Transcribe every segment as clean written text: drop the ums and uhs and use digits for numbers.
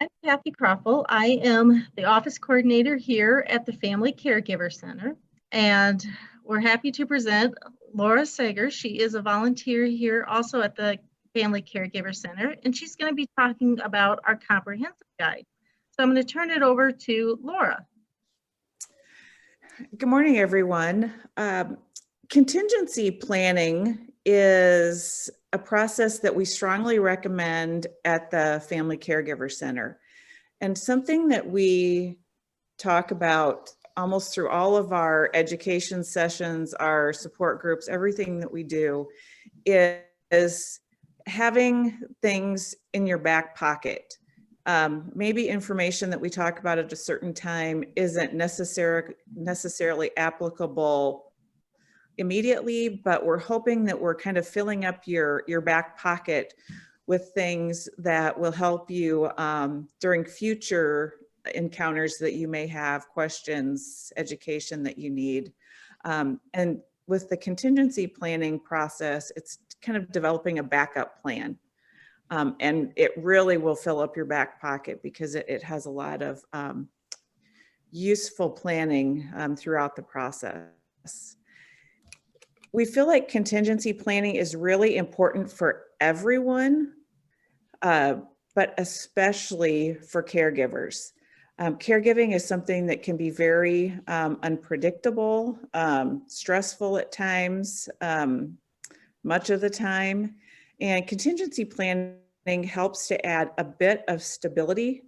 I'm Kathy Croffel. I am the office coordinator here at the Family Caregiver Center, and we're happy to present Laura Sager. She is a volunteer here also at the Family Caregiver Center, and she's going to be talking about our comprehensive guide. So I'm going to turn it over to Laura. Good morning, everyone. Contingency planning is a process that we strongly recommend at the Family Caregiver Center, and something that we talk about almost through all of our education sessions, our support groups, everything that we do is having things in your back pocket. Maybe information that we talk about at a certain time isn't necessarily applicable immediately, but we're hoping that we're kind of filling up your back pocket with things that will help you during future encounters that you may have, questions, education that you need. And with the contingency planning process, it's kind of developing a backup plan. And it really will fill up your back pocket because it has a lot of useful planning throughout the process. We feel like contingency planning is really important for everyone, but especially for caregivers. Caregiving is something that can be very unpredictable, stressful at times, much of the time. And contingency planning helps to add a bit of stability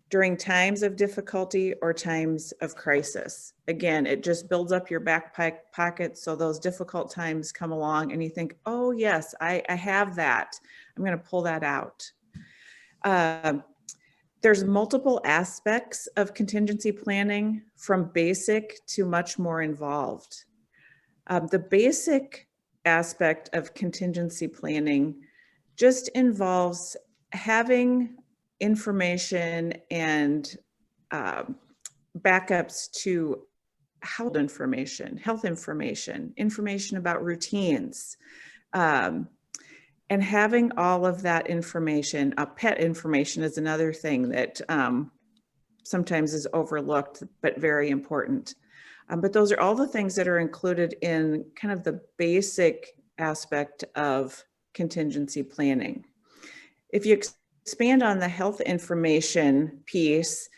during times of difficulty or times of crisis. Again, it just builds up your back pocket so those difficult times come along and you think, oh yes, I have that. I'm gonna pull that out. There's multiple aspects of contingency planning, from basic to much more involved. The basic aspect of contingency planning just involves having information and backups to health information about routines, and having all of that information. Pet information is another thing that sometimes is overlooked, but very important. But those are all the things that are included in kind of the basic aspect of contingency planning. If you expand on the health information piece,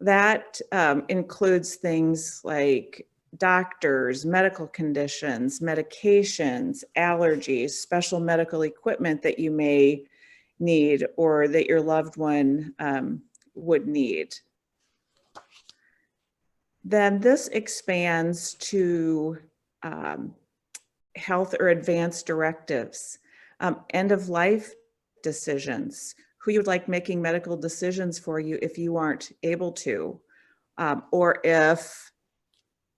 that includes things like doctors, medical conditions, medications, allergies, special medical equipment that you may need or that your loved one would need. Then this expands to health or advanced directives, end of life decisions, who you would like making medical decisions for you if you aren't able to, or if,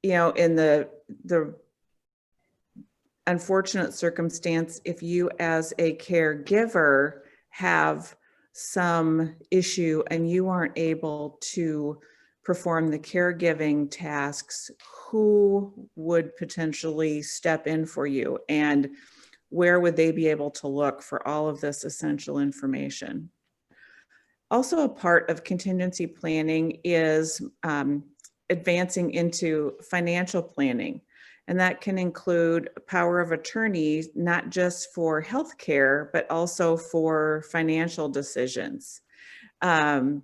you know, in the unfortunate circumstance, if you as a caregiver have some issue and you aren't able to perform the caregiving tasks, who would potentially step in for you and where would they be able to look for all of this essential information? Also, a part of contingency planning is advancing into financial planning. And that can include power of attorney, not just for healthcare, but also for financial decisions. And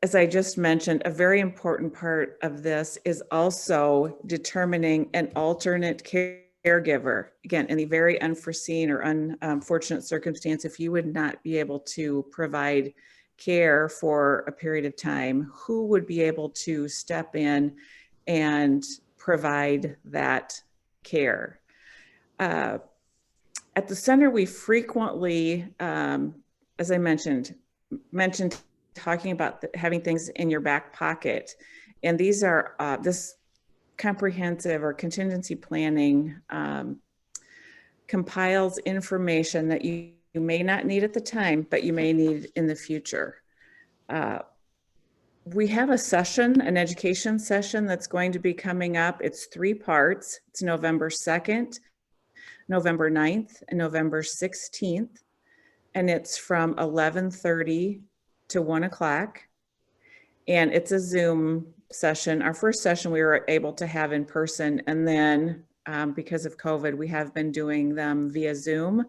as I just mentioned, a very important part of this is also determining an alternate caregiver. Again, in the very unforeseen or unfortunate circumstance, if you would not be able to provide care for a period of time, who would be able to step in and provide that care? At the center, we frequently, as I mentioned talking about having things in your back pocket. And these are, this comprehensive or contingency planning compiles information that you may not need at the time, but you may need in the future. We have a session, an education session that's going to be coming up. It's 3 parts. It's November 2nd, November 9th, and November 16th. and it's from 11:30 to 1 o'clock. And it's a Zoom session. Our first session we were able to have in person, and then because of COVID, we have been doing them via Zoom.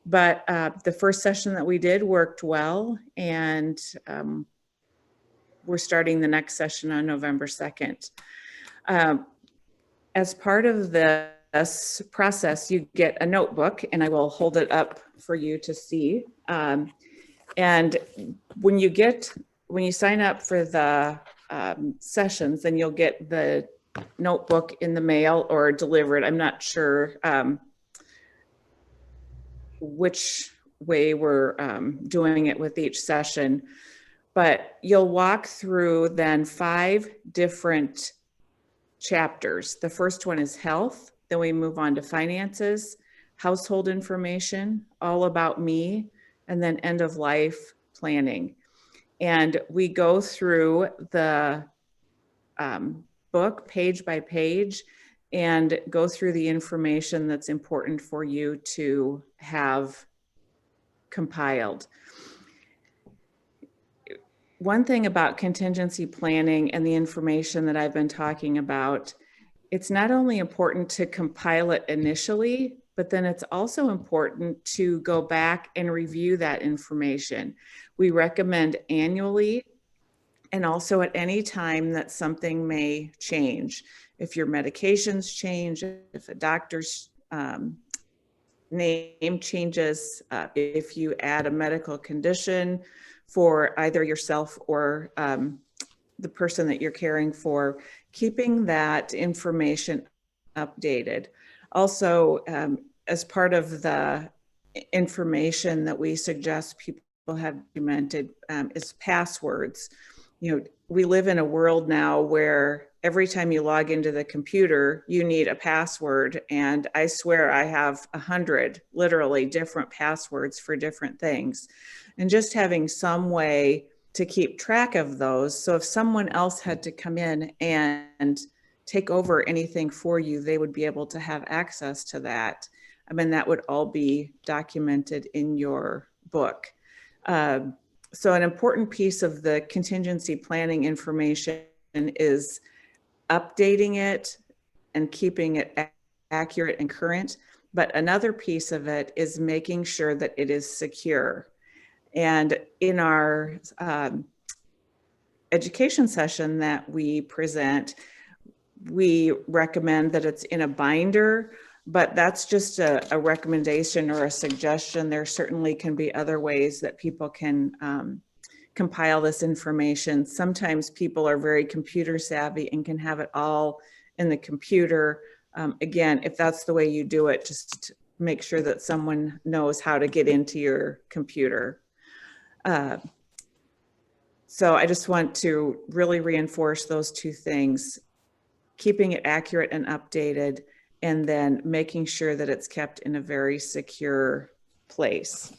But the first session that we did worked well, and we're starting the next session on November 2nd. As part of this process, you get a notebook, and I will hold it up for you to see. And when you sign up for the sessions, then you'll get the notebook in the mail or delivered. I'm not sure which way we're doing it with each session, but you'll walk through then 5 different chapters. The first one is health, then we move on to finances, household information, all about me, and then end of life planning. And we go through the book page by page and go through the information that's important for you to have compiled. One thing about contingency planning and the information that I've been talking about, it's not only important to compile it initially, but then it's also important to go back and review that information. We recommend annually, and also at any time that something may change. If your medications change, if a doctor's name changes, if you add a medical condition for either yourself or the person that you're caring for, keeping that information updated. Also, as part of the information that we suggest people have documented is passwords. You know, we live in a world now where every time you log into the computer, you need a password. And I swear I have 100 literally different passwords for different things. And just having some way to keep track of those. So if someone else had to come in and take over anything for you, they would be able to have access to that. I mean, that would all be documented in your book. So an important piece of the contingency planning information is updating it and keeping it accurate and current. But another piece of it is making sure that it is secure. And in our education session that we present, we recommend that it's in a binder, but that's just a recommendation or a suggestion. There certainly can be other ways that people can compile this information. Sometimes people are very computer savvy and can have it all in the computer. Again, if that's the way you do it, just make sure that someone knows how to get into your computer. So I just want to really reinforce those 2 things, keeping it accurate and updated, and then making sure that it's kept in a very secure place.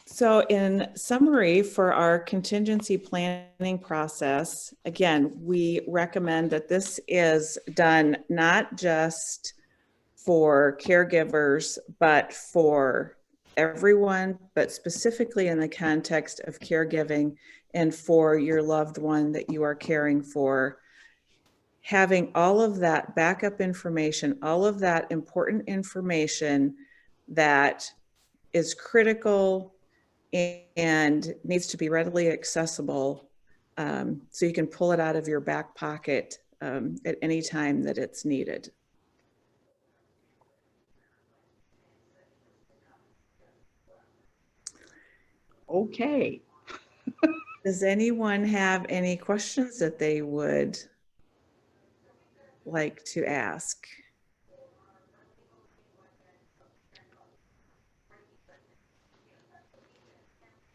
So in summary, for our contingency planning process, again, we recommend that this is done not just for caregivers, but for everyone, but specifically in the context of caregiving and for your loved one that you are caring for. Having all of that backup information, all of that important information that is critical and needs to be readily accessible, so you can pull it out of your back pocket at any time that it's needed. Okay. Does anyone have any questions that they would like to ask?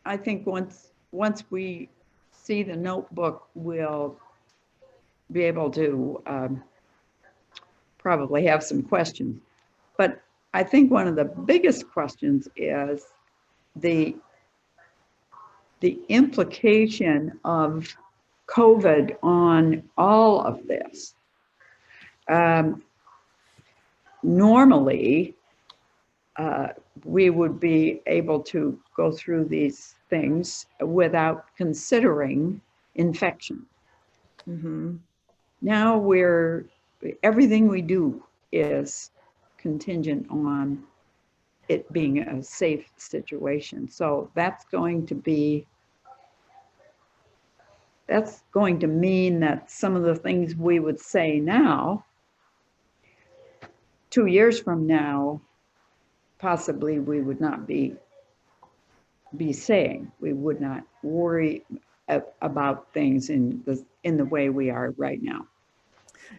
I think once we see the notebook, we'll be able to probably have some questions. But I think one of the biggest questions is the implication of COVID on all of this. Normally, we would be able to go through these things without considering infection. Mhm. Now everything we do is contingent on it being a safe situation. So that's going to mean that some of the things we would say now, 2 years from now, possibly we would not be saying. We would not worry about things in the way we are right now.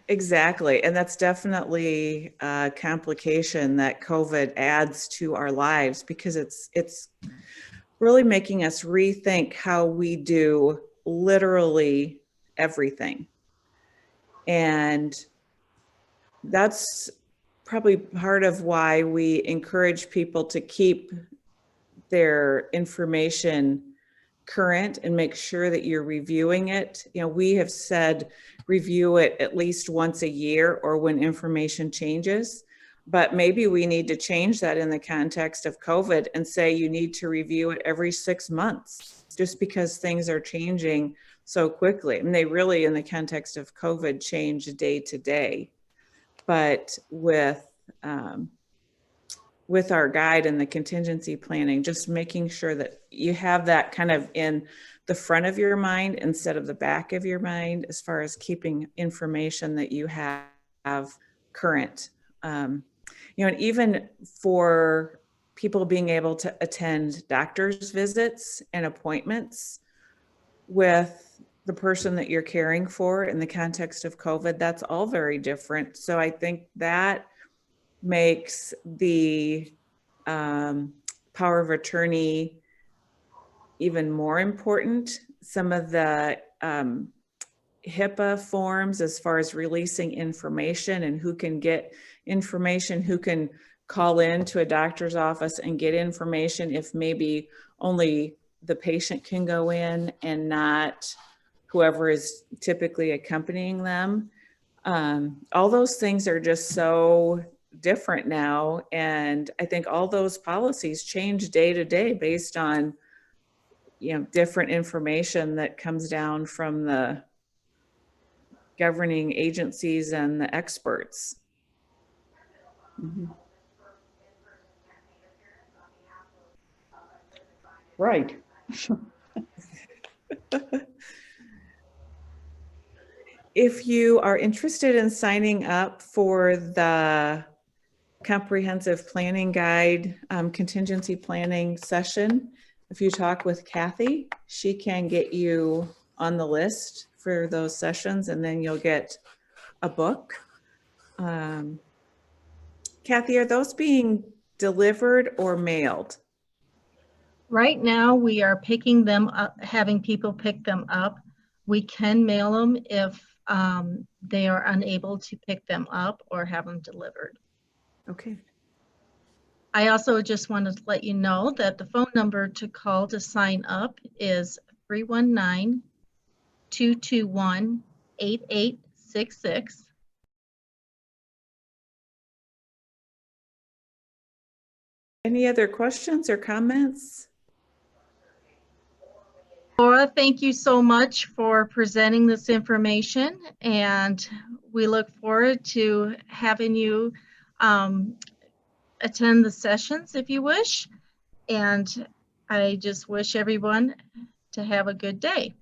Exactly. And that's definitely a complication that COVID adds to our lives, because it's really making us rethink how we do literally everything. And that's probably part of why we encourage people to keep their information current and make sure that you're reviewing it. You know, we have said review it at least once a year or when information changes, but maybe we need to change that in the context of COVID and say you need to review it every 6 months, just because things are changing so quickly. And they really, in the context of COVID, change day to day. But with our guide and the contingency planning, just making sure that you have that kind of in the front of your mind instead of the back of your mind, as far as keeping information that you have current. And even for people being able to attend doctor's visits and appointments with the person that you're caring for in the context of COVID, that's all very different. So I think that makes the power of attorney even more important. Some of the HIPAA forms, as far as releasing information and who can get information, who can call in to a doctor's office and get information if maybe only the patient can go in and not whoever is typically accompanying them. All those things are just so different now. And I think all those policies change day to day based on, different information that comes down from the governing agencies and the experts. Mhm. Right. If you are interested in signing up for the comprehensive planning guide contingency planning session, if you talk with Kathy, she can get you on the list for those sessions, and then you'll get a book. Kathy, are those being delivered or mailed? Right now, we are picking them up, having people pick them up. We can mail them if they are unable to pick them up or have them delivered. Okay. I also just wanted to let you know that the phone number to call to sign up is 319-221-8866. Any other questions or comments? Laura, thank you so much for presenting this information, and we look forward to having you attend the sessions if you wish. And I just wish everyone to have a good day.